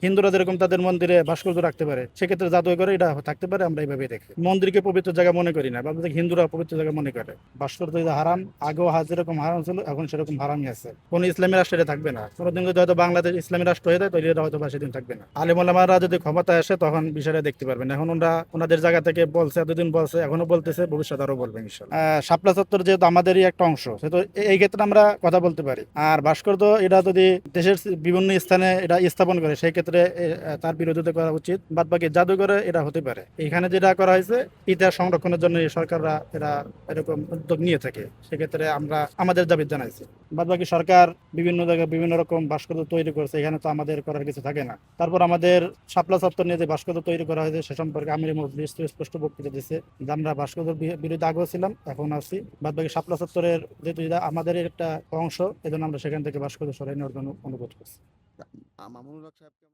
হিন্দুরা যেরকম তাদের মন্দিরে ভাস্কর্য রাখতে পারে, সেক্ষেত্রে জাদুঘরে এটা থাকতে পারে, আমরা এইভাবে দেখি। মন্দিরকে পবিত্র জায়গা মনে করি না, ভাবছি হিন্দুরা পবিত্র জায়গা মনে করে। ভাস্কর্য যে হারাম, আগেও যেরকম হারাম ছিল এখন সেরকম হারামই আছে। কোন ইসলামী রাষ্ট্রে এটা থাকবে না। কোনোদিন যদি হয়তো বাংলাদেশ ইসলামী রাষ্ট্র হয়ে যায় তাহলে এটা হয়তো বা সেদিন থাকবে না। আলেম ওলামারা যদি ক্ষমতায় আসে তখন বিষয়টা দেখতে পারবেন। এখন ওরা ওনাদের জায়গা থেকে বলছে, এতদিন বলছে, এখনো বলতেছে, ভবিষ্যৎ আরো বলবেন ইনশাল্লাহ। শাপলা চত্বর যেহেতু আমাদেরই একটা অংশ, সেহেতু এই ক্ষেত্রে আমরা কথা বলতে পারি। আর ভাস্কর্য এটা যদি দেশের বিভিন্ন স্থানে এটা স্থাপন করে, সেই ক্ষেত্রে তার বিরোধিতা করা উচিত। বাদ বাকি জাদুঘরে এটা হতে পারে। এখানে যেটা করা হয়েছে ইতিহাস সংরক্ষণের জন্য এই সরকাররা এরা এরকম উদ্যোগ নিয়ে থাকে, সেক্ষেত্রে আমরা আমাদের দাবি জানাইছি। বাদ বাকি সরকার বিভিন্ন জায়গায় বিভিন্ন রকম ভাস্কর্য তৈরি করছে, এখানে তো আমাদের করার কিছু থাকে না। তারপর আমাদের শাপলা চত্বর নিয়ে যে ভাস্কর্য তৈরি করা হয়েছে সে সম্পর্কে আমির মুফতি স্পষ্ট বক্তৃতা দিচ্ছে যে আমরা ভাস্কর্যের বিরুদ্ধে আগেও ছিলাম, এখন আছি। বাদ বাকি শাপলা চত্বরের যেহেতু এটা আমাদের একটা অংশ, এজন্য আমরা সেখান থেকে ভাস্কর্য সরাই নেওয়ার জন্য অনুরোধ করছি। মামুনুল হক সাহেবকে